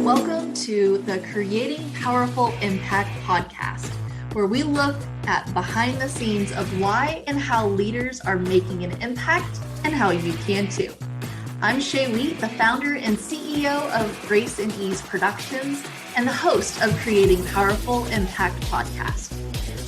Welcome to the Creating Powerful Impact podcast, where we look at behind the scenes of why and how leaders are making an impact and how you can too. I'm Shay Wheat, the founder and CEO of Grace and Ease Productions and the host of Creating Powerful Impact podcast.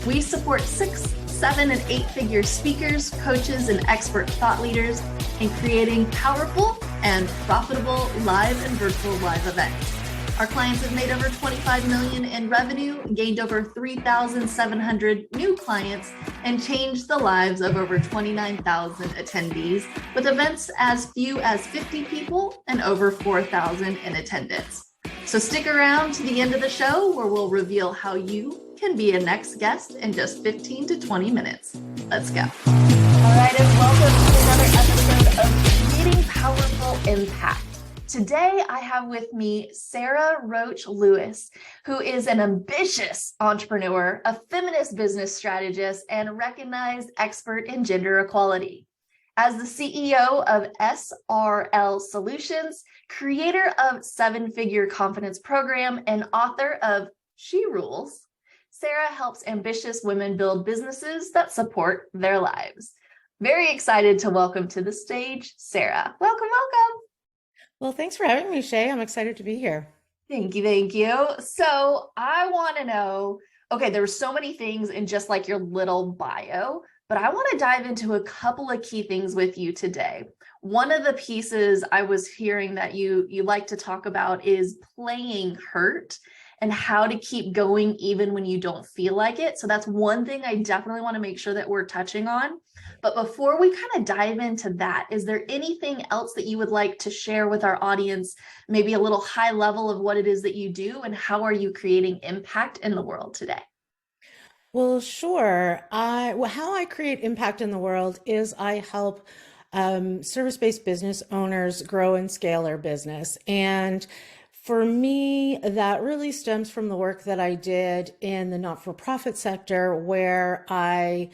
We support 6, 7, and 8-figure speakers, coaches, and expert thought leaders in creating powerful and profitable live and virtual live events. Our clients have made over $25 million in revenue, gained over 3,700 new clients, and changed the lives of over 29,000 attendees with events as few as 50 people and over 4,000 in attendance. So stick around to the end of the show where we'll reveal how you can be a next guest in just 15 to 20 minutes. Let's go. All right, and welcome to another episode of Creating Powerful Impact. Today, I have with me Sara Roach-Lewis, who is an ambitious entrepreneur, a feminist business strategist, and a recognized expert in gender equality. As the CEO of SRL Solutions, creator of 7-Figure Confidence Program, and author of She Rules, Sara helps ambitious women build businesses that support their lives. Very excited to welcome to the stage, Sara. Welcome, welcome. Well, thanks for having me, Shay. I'm excited to be here. Thank you, thank you. So I want to know, okay, there were so many things in just like your little bio, but I want to dive into a couple of key things with you today. One of the pieces I was hearing that you like to talk about is playing hurt and how to keep going even when you don't feel like it. So that's one thing I definitely want to make sure that we're touching on. But before we kind of dive into that, is there anything else that you would like to share with our audience, maybe a little high level of what it is that you do and how are you creating impact in the world today? Well, sure. How I create impact in the world is I help service-based business owners grow and scale their business. And for me, that really stems from the work that I did in the not-for-profit sector, where I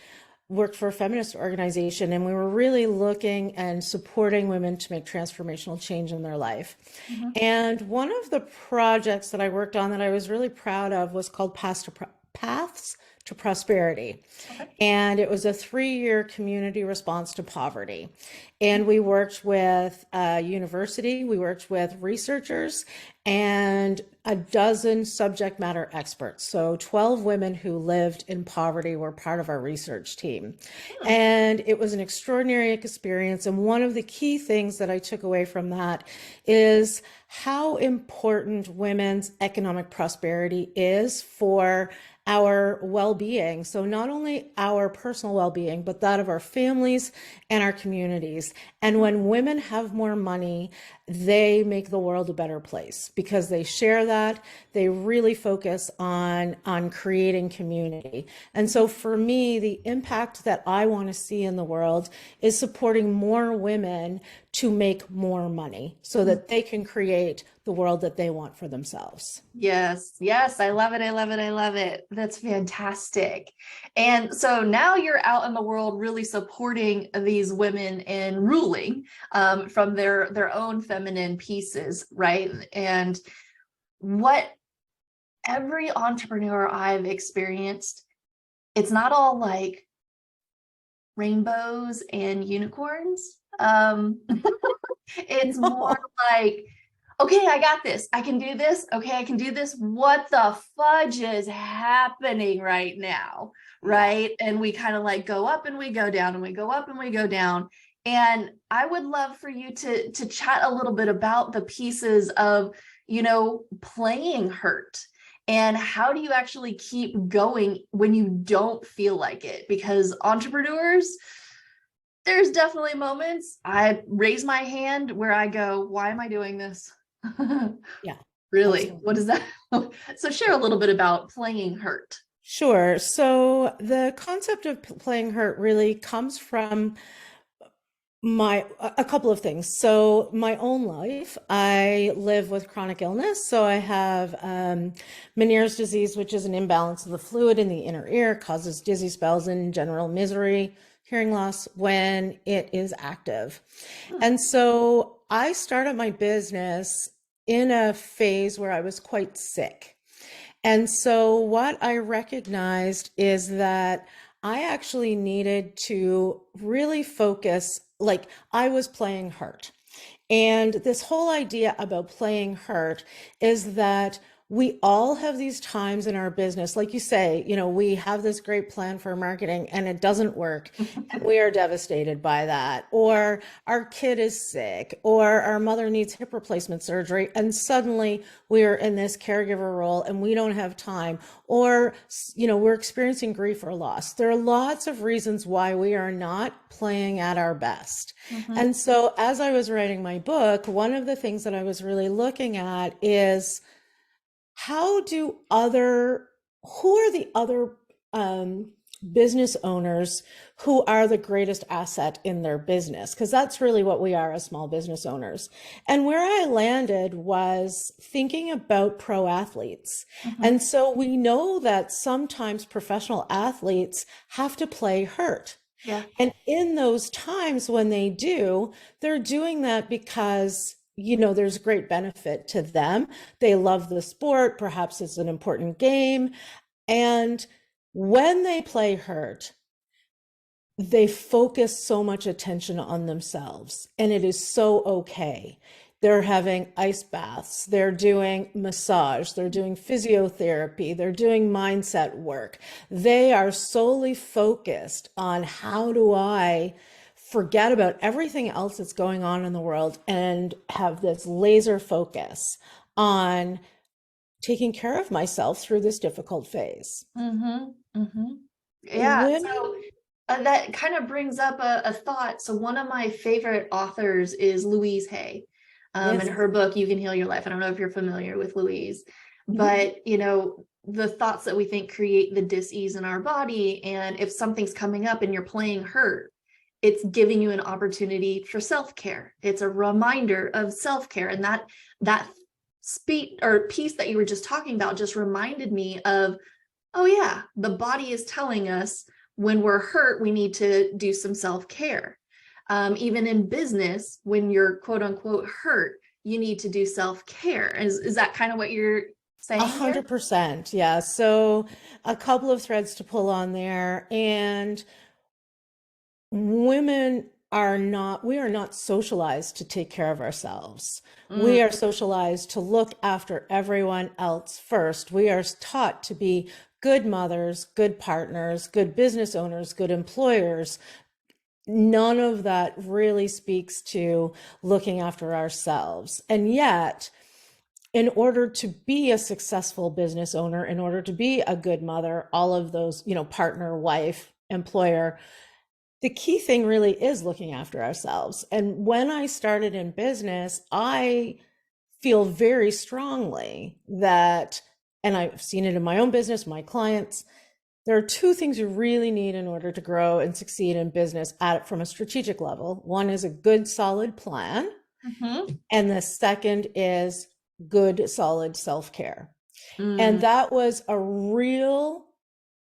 worked for a feminist organization, and we were really looking and supporting women to make transformational change in their life. Mm-hmm. And one of the projects that I worked on that I was really proud of was called Paths to Prosperity. Okay. And it was a 3-year community response to poverty. And we worked with a university, we worked with researchers, and a dozen subject matter experts. So 12 women who lived in poverty were part of our research team. And it was an extraordinary experience. And one of the key things that I took away from that is how important women's economic prosperity is for our well-being. So not only our personal well-being, but that of our families and our communities. And when women have more money, they make the world a better place because they share that. They really focus on creating community. And so for me, the impact that I want to see in the world is supporting more women to make more money so that they can create the world that they want for themselves. Yes, yes, I love it. I love it. I love it. That's fantastic. And so now you're out in the world really supporting these women in ruling from their own feminine pieces, right? And what every entrepreneur I've experienced, it's not all like rainbows and unicorns. It's more like, okay, I got this. I can do this. Okay, I can do this. What the fudge is happening right now, right? And we kind of like go up and we go down and we go up and we go down. And I would love for you to chat a little bit about the pieces of, playing hurt. And how do you actually keep going when you don't feel like it? Because entrepreneurs, there's definitely moments I raise my hand where I go, why am I doing this? Yeah. Really? Absolutely. What is that? So share a little bit about playing hurt. Sure. So the concept of playing hurt really comes from a couple of things. So my own life, I live with chronic illness. So I have Meniere's disease, which is an imbalance of the fluid in the inner ear, causes dizzy spells and general misery, hearing loss when it is active. And so I started my business in a phase where I was quite sick. And so what I recognized is that I actually needed to really focus, like I was playing hurt. And this whole idea about playing hurt is that we all have these times in our business, like you say, we have this great plan for marketing and it doesn't work. And we are devastated by that. Or our kid is sick, or our mother needs hip replacement surgery. And suddenly we are in this caregiver role and we don't have time. Or, we're experiencing grief or loss. There are lots of reasons why we are not playing at our best. Mm-hmm. And so as I was writing my book, one of the things that I was really looking at is who are the other business owners who are the greatest asset in their business? Because that's really what we are as small business owners. And where I landed was thinking about pro athletes. Mm-hmm. And so we know that sometimes professional athletes have to play hurt. Yeah. And in those times when they do, they're doing that because there's great benefit to them. They love the sport. Perhaps it's an important game. And when they play hurt, they focus so much attention on themselves, and it is so okay. They're having ice baths, they're doing massage, they're doing physiotherapy, they're doing mindset work. They are solely focused on how do I forget about everything else that's going on in the world and have this laser focus on taking care of myself through this difficult phase. Mm-hmm. Mm-hmm. Yeah. So that kind of brings up a thought. So one of my favorite authors is Louise Hay. Yes. And her book, You Can Heal Your Life. I don't know if you're familiar with Louise, but the thoughts that we think create the dis-ease in our body. And if something's coming up and you're playing hurt, it's giving you an opportunity for self-care. It's a reminder of self-care. And that speech or piece that you were just talking about just reminded me of, oh yeah, the body is telling us when we're hurt, we need to do some self-care. Even in business, when you're quote unquote hurt, you need to do self-care. Is that kind of what you're saying? 100%. Yeah. So a couple of threads to pull on there. And we are not socialized to take care of ourselves. We are socialized to look after everyone else first. We are taught to be good mothers, good partners, good business owners, good employers. None of that really speaks to looking after ourselves. And yet, in order to be a successful business owner, in order to be a good mother, all of those, partner, wife, employer, the key thing really is looking after ourselves. And when I started in business, I feel very strongly that, and I've seen it in my own business, my clients, there are two things you really need in order to grow and succeed in business from a strategic level. One is a good, solid plan. Mm-hmm. And the second is good, solid self-care. Mm. And that was a real,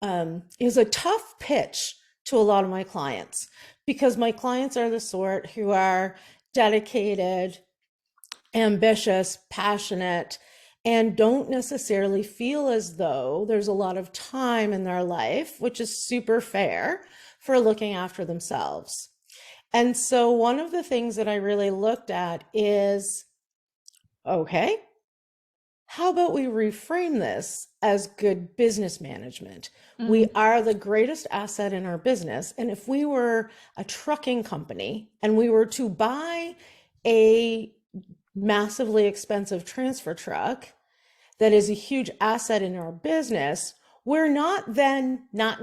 it was a tough pitch to a lot of my clients, because my clients are the sort who are dedicated, ambitious, passionate, and don't necessarily feel as though there's a lot of time in their life, which is super fair, for looking after themselves. And so one of the things that I really looked at is, okay, how about we reframe this as good business management? Mm-hmm. We are the greatest asset in our business. And if we were a trucking company and we were to buy a massively expensive transfer truck that is a huge asset in our business, we're not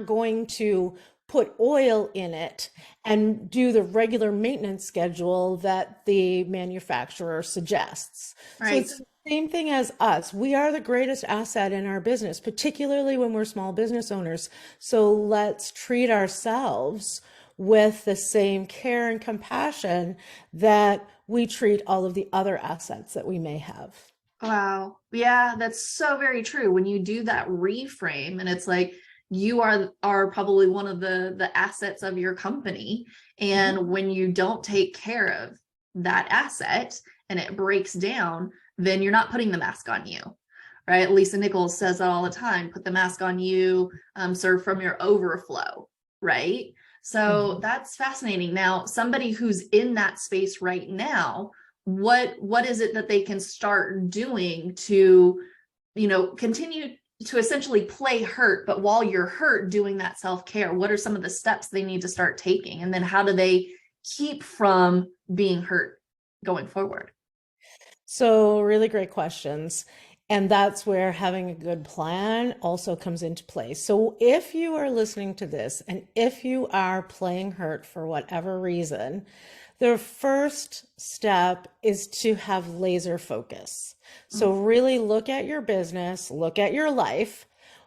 going to put oil in it and do the regular maintenance schedule that the manufacturer suggests. Right. So it's the same thing as us. We are the greatest asset in our business, particularly when we're small business owners. So let's treat ourselves with the same care and compassion that we treat all of the other assets that we may have. Wow. Yeah, that's so very true. When you do that reframe, and it's like, you are probably one of the assets of your company. And when you don't take care of that asset and it breaks down, then you're not putting the mask on you, right? Lisa Nichols says that all the time, put the mask on you, serve from your overflow, right? So that's fascinating. Now, somebody who's in that space right now, what is it that they can start doing to, continue to essentially play hurt, but while you're hurt, doing that self-care? What are some of the steps they need to start taking? And then how do they keep from being hurt going forward? So, really great questions. And that's where having a good plan also comes into play. So, if you are listening to this and if you are playing hurt for whatever reason, the first step is to have laser focus. So, really look at your business, look at your life.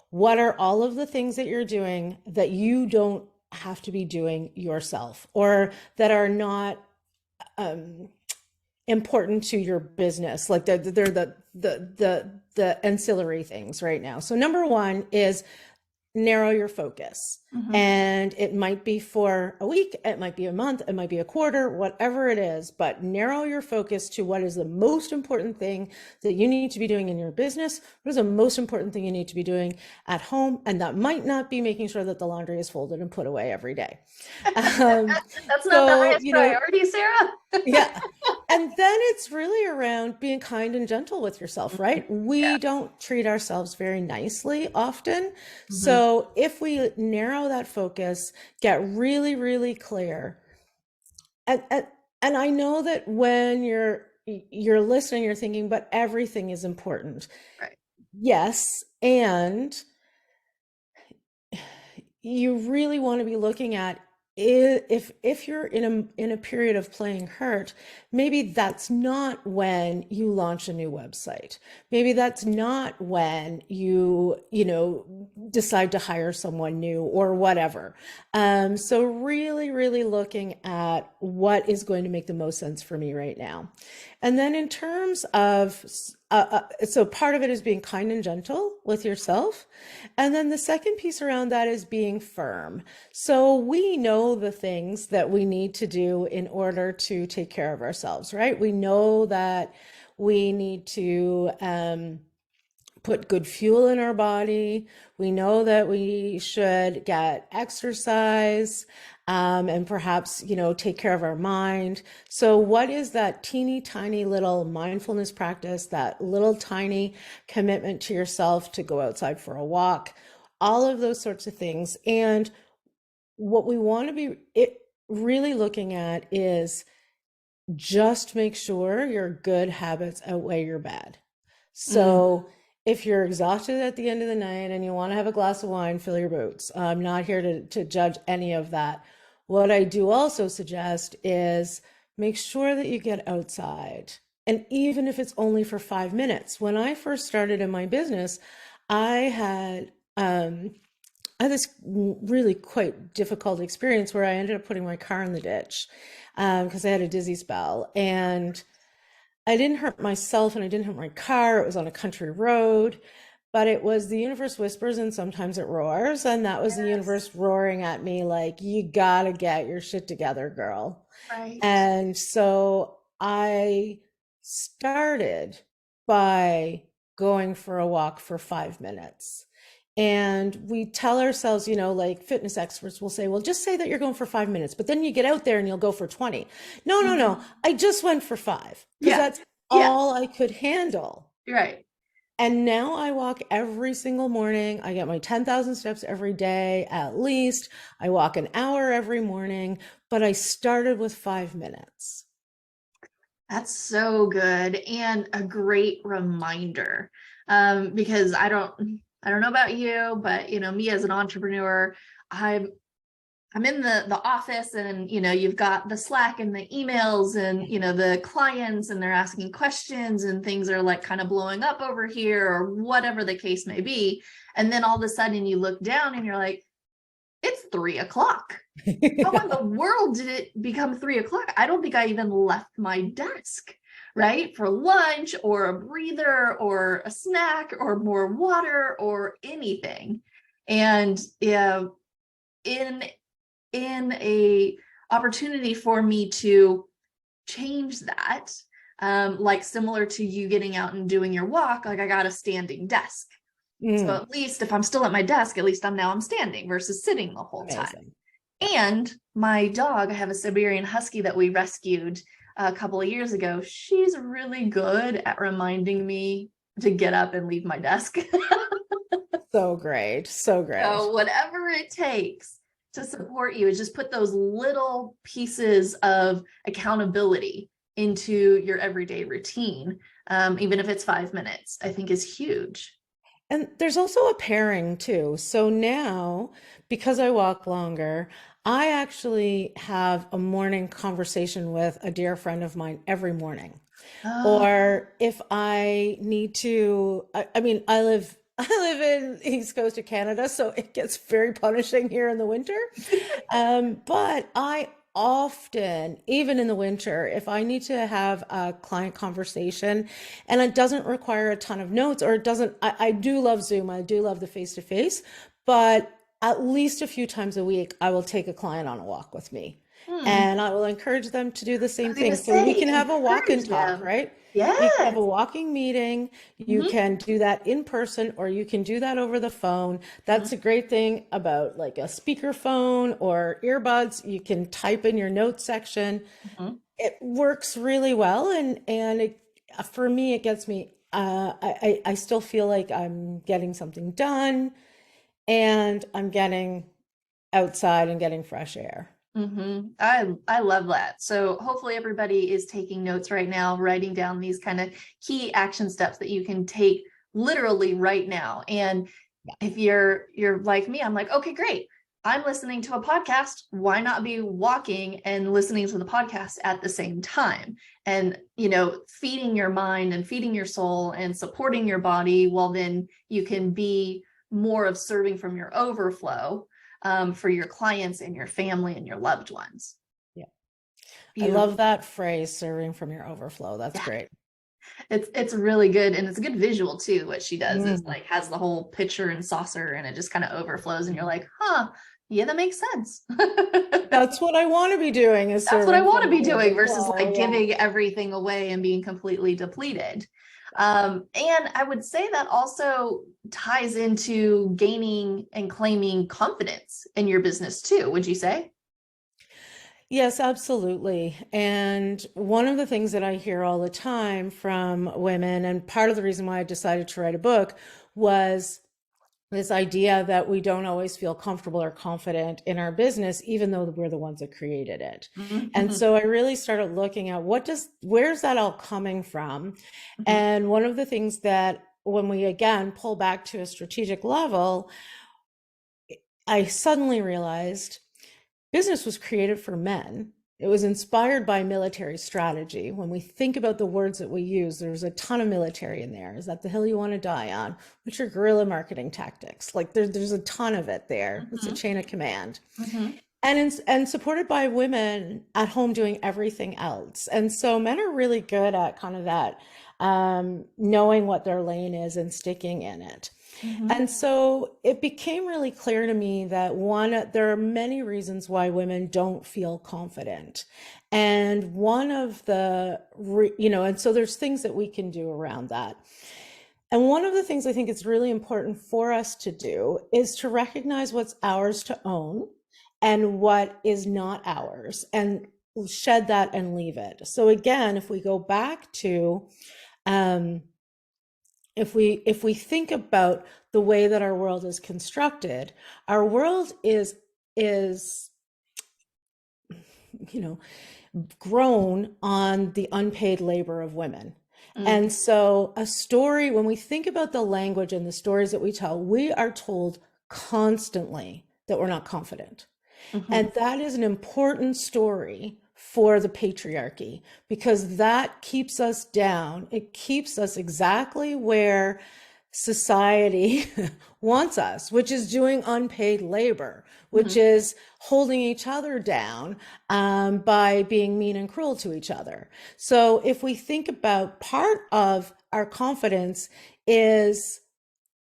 What are all of the things that you're doing that you don't have to be doing yourself, or that are not important to your business? Like they're the ancillary things right now. So number one is narrow your focus. And it might be for a week, it might be a month, it might be a quarter, whatever it is, but narrow your focus to what is the most important thing that you need to be doing in your business. What is the most important thing you need to be doing at home? And that might not be making sure that the laundry is folded and put away every day. That's not the highest priority, Sarah. Yeah. And then it's really around being kind and gentle with yourself, right? We don't treat ourselves very nicely often. So if we narrow that focus, get really, really clear. And I know that when you're listening, you're thinking, but everything is important. Right. Yes. And you really want to be looking at, if you're in a period of playing hurt, maybe that's not when you launch a new website. Maybe that's not when you decide to hire someone new or whatever. So really, really looking at what is going to make the most sense for me right now. And then in terms of, so part of it is being kind and gentle with yourself. And then the second piece around that is being firm. So we know the things that we need to do in order to take care of ourselves, right? We know that we need to put good fuel in our body. We know that we should get exercise, and perhaps, take care of our mind. So what is that teeny tiny little mindfulness practice, that little tiny commitment to yourself to go outside for a walk, all of those sorts of things? And what we want to be really looking at is just make sure your good habits outweigh your bad. So if you're exhausted at the end of the night and you want to have a glass of wine, fill your boots. I'm not here to judge any of that. What I do also suggest is make sure that you get outside. And even if it's only for 5 minutes. When I first started in my business, I had this really quite difficult experience where I ended up putting my car in the ditch because I had a dizzy spell. And I didn't hurt myself and I didn't hurt my car. It was on a country road, but it was the universe whispers and sometimes it roars. And that was the universe roaring at me like, you gotta get your shit together, girl. Right. And so I started by going for a walk for 5 minutes. And we tell ourselves, like fitness experts will say, well, just say that you're going for 5 minutes, but then you get out there and you'll go for 20. No. I just went for 5 because that's all I could handle. Right. And now I walk every single morning. I get my 10,000 steps every day, at least. I walk an hour every morning, but I started with 5 minutes. That's so good. And a great reminder, because I don't know about you, but me as an entrepreneur, I'm in the office and you've got the Slack and the emails and the clients and they're asking questions and things are like kind of blowing up over here or whatever the case may be. And then all of a sudden you look down and you're like, it's 3 o'clock. How in the world did it become 3 o'clock? I don't think I even left my desk, right? For lunch or a breather or a snack or more water or anything. And in a opportunity for me to change that, like similar to you getting out and doing your walk, like I got a standing desk. So Mm, at least if I'm still at my desk, at least I'm standing versus sitting the whole time. amazing. Yeah. And my dog, I have a Siberian Husky that we rescued a couple of years ago. She's really good at reminding me to get up and leave my desk. So great. So great. So whatever it takes to support you is just put those little pieces of accountability into your everyday routine, even if it's 5 minutes, I think is huge. And there's also a pairing too. So now, because I walk longer, I actually have a morning conversation with a dear friend of mine every morning. Oh, Or if I need to, I mean, I live in the East Coast of Canada, so it gets very punishing here in the winter. But I often, even in the winter, if I need to have a client conversation and it doesn't require a ton of notes, or it doesn't, I do love Zoom, I do love the face to face, but at least a few times a week, I will take a client on a walk with me. hmm. And I will encourage them to do the I same was going to thing. So we say, can have a walk and encourage talk, them. right? You can have a Yes. walking meeting. You Mhm, can do that in person, or you can do that over the phone. mhm, That's a great thing about like a speakerphone or earbuds. You can type in your notes section. mhm, It works really well, and for me, it gets me. I still feel like I'm getting something done, and I'm getting outside and getting fresh air. mhm. I love that. So hopefully everybody is taking notes right now, writing down these kind of key action steps that you can take literally right now. And Yeah. if you're like me, I'm like, okay, great. I'm listening to a podcast. Why not be walking and listening to the podcast at the same time? And, feeding your mind and feeding your soul and supporting your body, while then you can be more of serving from your overflow, for your clients and your family and your loved ones. Yeah. I Beautiful. love that phrase, serving from your overflow. That's Yeah, great. it's really good, and it's a good visual too. What she does is Mm. like has the whole pitcher and saucer, and it just kind of overflows, and you're like, huh, yeah, that makes sense. That's what I want to be doing, is That's what I serving want from to my be doing versus overflow. like Yeah. giving everything away and being completely depleted. And I would say that also ties into gaining and claiming confidence in your business too, would you say? Yes, absolutely. And one of the things that I hear all the time from women, and part of the reason why I decided to write a book, was this idea that we don't always feel comfortable or confident in our business, even though we're the ones that created it. And Mhm, so I really started looking at where's that all coming from? mhm, And one of the things that, when we again pull back to a strategic level, I suddenly realized business was created for men. It was inspired by military strategy. When we think about the words that we use, there's a ton of military in there. Is that the hill you want to die on? Which are guerrilla marketing tactics. Like there's a ton of it there. It's a mhm, chain of command. mhm, And supported by women at home doing everything else. And so men are really good at kind of that, knowing what their lane is and sticking in it. mhm, And so it became really clear to me that there are many reasons why women don't feel confident. And one of and so there's things that we can do around that. And one of the things I think it's really important for us to do is to recognize what's ours to own and what is not ours, and shed that and leave it. So again, if we go back to, um, if we think about the way that our world is constructed, our world is you know grown on the unpaid labor of women. mhm, And so a story, when we think about the language and the stories that we tell, we are told constantly that we're not confident. mhm, And that is an important story for the patriarchy, because that keeps us down. It keeps us exactly where society wants us, which is doing unpaid labor, which mhm, is holding each other down, by being mean and cruel to each other. So if we think about, part of our confidence is,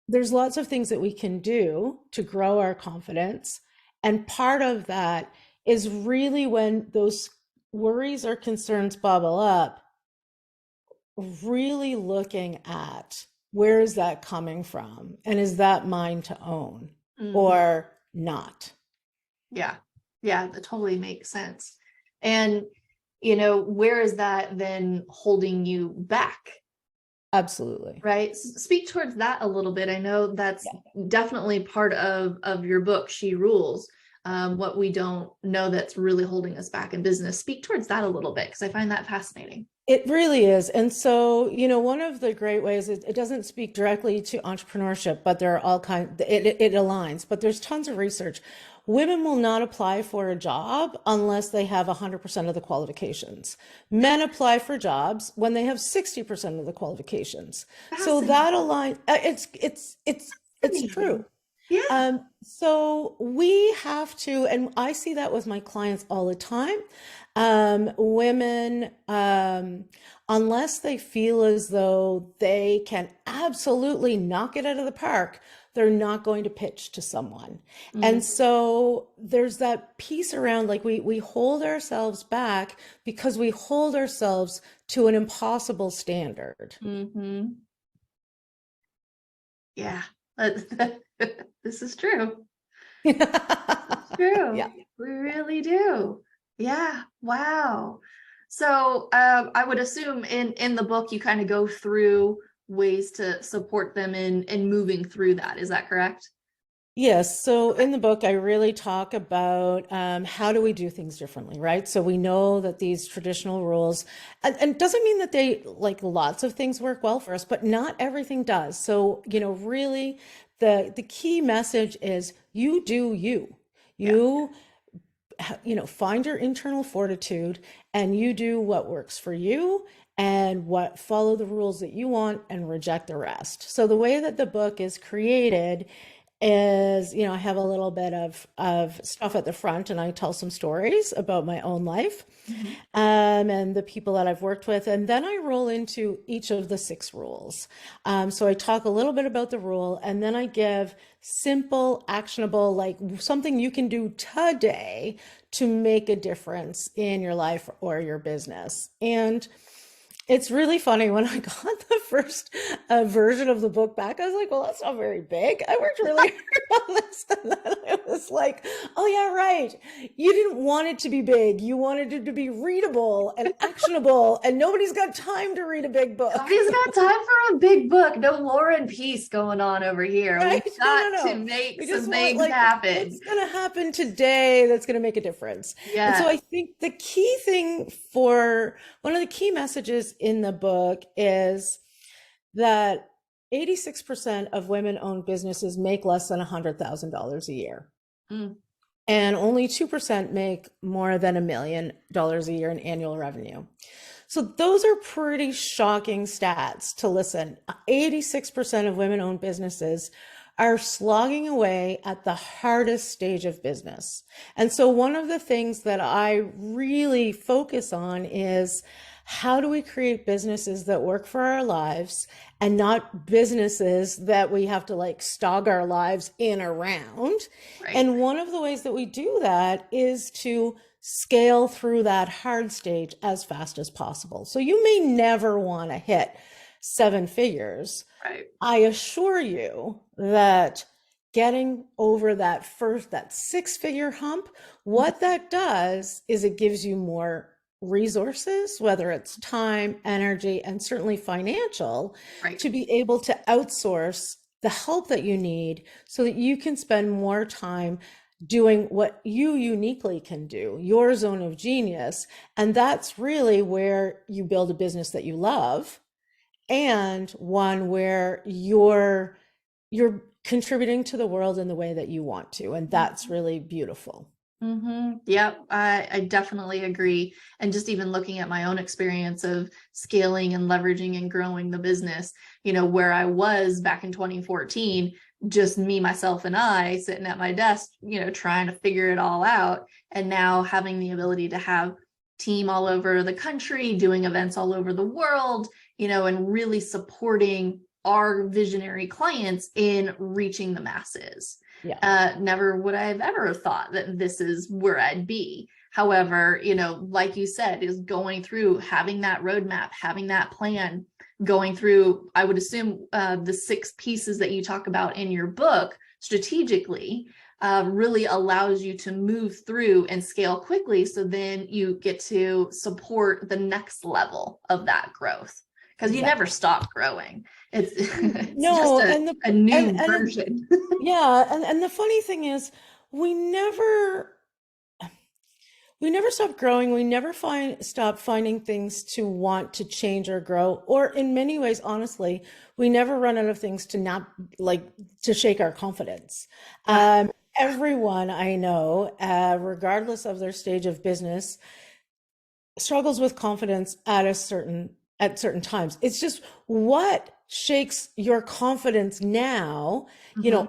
there's lots of things that we can do to grow our confidence. And part of that is really, when those worries or concerns bubble up, really looking at where is that coming from? And is that mine to own Mhm. or not? Yeah. Yeah, that totally makes sense. And, where is that then holding you back? Absolutely. Right? Speak towards that a little bit. I know that's Yeah. definitely part of your book, She Rules. What we don't know that's really holding us back in business. Speak towards that a little bit because I find that fascinating. It really is. And so, one of the great ways it doesn't speak directly to entrepreneurship, but there are all kinds, it aligns, but there's tons of research. Women will not apply for a job unless they have 100% of the qualifications. Men apply for jobs when they have 60% of the qualifications. So that Fascinating. aligns, it's true. Fascinating. Yeah. So we have to, and I see that with my clients all the time. Women, unless they feel as though they can absolutely knock it out of the park, they're not going to pitch to someone. And Mm-hmm. so there's that piece around like we hold ourselves back because we hold ourselves to an impossible standard. Mm-hmm. Yeah. This is true. It's Yeah. true. We really do. Yeah. Wow. So I would assume in the book you kind of go through ways to support them in moving through that. Is that correct? Yes. So Okay. in the book, I really talk about how do we do things differently, right? So we know that these traditional rules, and doesn't mean that they like lots of things work well for us, but not everything does. So, really the key message is you do you. Yeah. You find your internal fortitude and you do what works for you and what follow the rules that you want and reject the rest. So the way that the book is created is, I have a little bit of stuff at the front and I tell some stories about my own life Mhm. and the people that I've worked with. And then I roll into each of the 6 rules. So I talk a little bit about the rule and then I give simple, actionable, like something you can do today to make a difference in your life or your business. And it's really funny when I got the first version of the book back. I was like, well, that's not very big. I worked really hard on this. And then I was like, oh, yeah, right. You didn't want it to be big. You wanted it to be readable and actionable. And nobody's got time to read a big book. Nobody's got time for a big book. No War and Peace going on over here. Right? We've No, no, got to no. make We some just want things like happen. what's going to happen today that's going to make a difference. And so Yes. I think the key thing for one of the key messages in the book is that 86% of women-owned businesses make less than $100,000 a year. Mm, And only 2% make more than $1 million a year in annual revenue. So those are pretty shocking stats to listen. 86% of women-owned businesses are slogging away at the hardest stage of business. And so one of the things that I really focus on is how do we create businesses that work for our lives and not businesses that we have to like stog our lives in around. right. And one of the ways that we do that is to scale through that hard stage as fast as possible. So you may never want to hit 7 figures. Right. I assure you that getting over that 6 figure hump, what that does is it gives you more resources, whether it's time, energy, and certainly financial, Right. to be able to outsource the help that you need so that you can spend more time doing what you uniquely can do, your zone of genius. And that's really where you build a business that you love and one where you're contributing to the world in the way that you want to. And that's really beautiful. Mm-hmm. Yep, I definitely agree. And just even looking at my own experience of scaling and leveraging and growing the business, where I was back in 2014, just me, myself, and I sitting at my desk, trying to figure it all out. And now having the ability to have team all over the country, doing events all over the world, and really supporting our visionary clients in reaching the masses. Yeah. Never would I have ever thought that this is where I'd be. However, like you said, is going through, having that roadmap, having that plan, going through, I would assume, the 6 pieces that you talk about in your book strategically, really allows you to move through and scale quickly. So then you get to support the next level of that growth, because you never stop growing. It's No, just a new version. yeah. And the funny thing is, we never stop growing. We never stop finding things to want to change or grow. Or in many ways, honestly, we never run out of things to not to shake our confidence. Everyone I know, regardless of their stage of business, struggles with confidence at certain times. It's just what shakes your confidence now,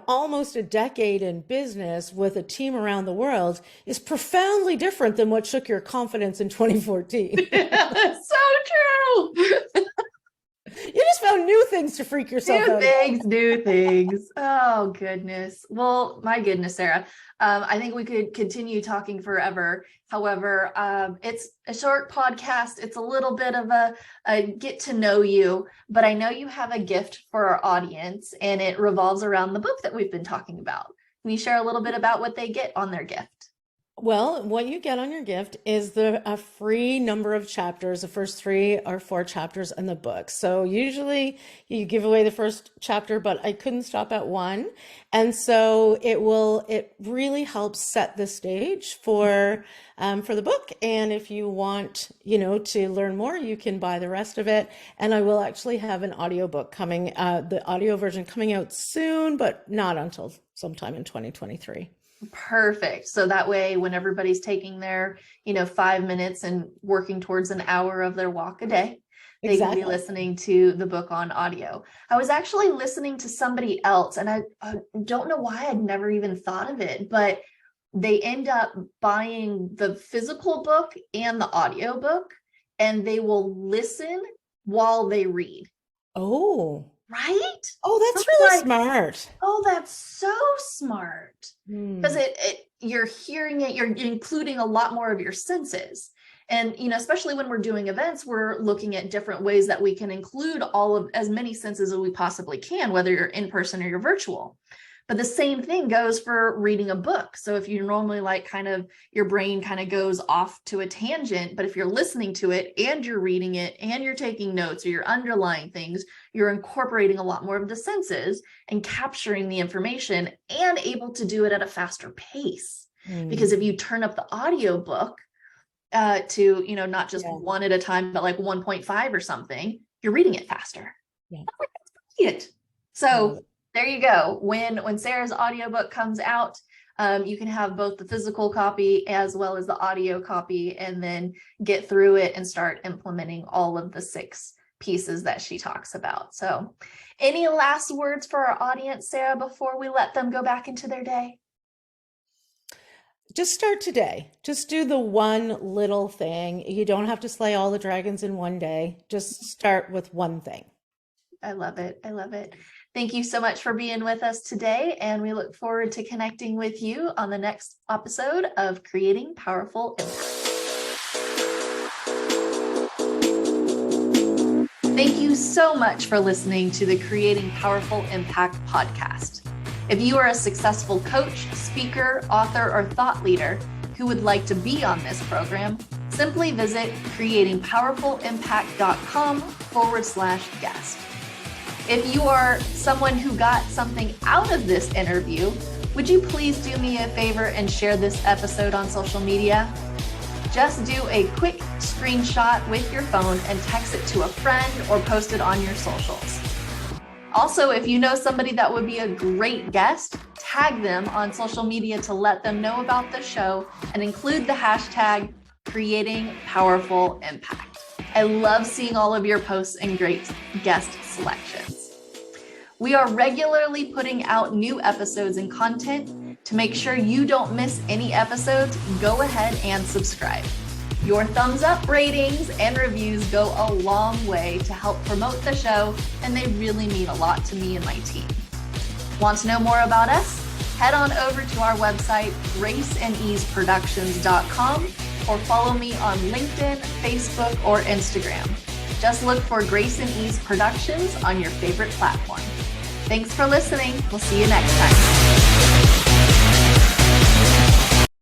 almost a decade in business with a team around the world, is profoundly different than what shook your confidence in 2014. That's so true. You just found new things to freak yourself out. New things. Oh, goodness. Well, my goodness, Sarah. I think we could continue talking forever. However, it's a short podcast. It's a little bit of a get to know you, but I know you have a gift for our audience, and it revolves around the book that we've been talking about. Can you share a little bit about what they get on their gift? Well, what you get on your gift is a free number of chapters, the first 3 or 4 chapters in the book. So usually you give away the first chapter, but I couldn't stop at 1. And so it really helps set the stage for the book. And if you want, to learn more, you can buy the rest of it. And I will actually have an audiobook coming, the audio version coming out soon, but not until sometime in 2023. Perfect. So that way, when everybody's taking their, 5 minutes and working towards an hour of their walk a day, they can be listening to the book on audio. I was actually listening to somebody else, and I don't know why I'd never even thought of it, but they end up buying the physical book and the audio book, and they will listen while they read. Oh. Right? Oh, that's really smart. Oh, that's so smart. Because you're hearing it, you're including a lot more of your senses. And, especially when we're doing events, we're looking at different ways that we can include as many senses as we possibly can, whether you're in person or you're virtual. But the same thing goes for reading a book. So if you normally your brain kind of goes off to a tangent, but if you're listening to it and you're reading it and you're taking notes or you're underlying things, you're incorporating a lot more of the senses and capturing the information and able to do it at a faster pace. Because if you turn up the audio book to, not just 1 at a time, but like 1.5 or something, you're reading it faster. Yeah. That's brilliant. So there you go. When Sarah's audiobook comes out, you can have both the physical copy as well as the audio copy, and then get through it and start implementing all of the 6 pieces that she talks about. So any last words for our audience, Sarah, before we let them go back into their day? Just start today. Just do the one little thing. You don't have to slay all the dragons in one day. Just start with one thing. I love it. I love it. Thank you so much for being with us today, and we look forward to connecting with you on the next episode of Creating Powerful Impact. Thank you so much for listening to the Creating Powerful Impact podcast. If you are a successful coach, speaker, author, or thought leader who would like to be on this program, simply visit creatingpowerfulimpact.com/guest. If you are someone who got something out of this interview, would you please do me a favor and share this episode on social media? Just do a quick screenshot with your phone and text it to a friend or post it on your socials. Also, if you know somebody that would be a great guest, tag them on social media to let them know about the show and include the hashtag Creating Powerful Impact. I love seeing all of your posts and great guest selections. We are regularly putting out new episodes and content. To make sure you don't miss any episodes, go ahead and subscribe. Your thumbs up, ratings, and reviews go a long way to help promote the show, and they really mean a lot to me and my team. Want to know more about us? Head on over to our website, graceandeaseproductions.com, or follow me on LinkedIn, Facebook, or Instagram. Just look for Grace and Ease Productions on your favorite platform. Thanks for listening. We'll see you next time.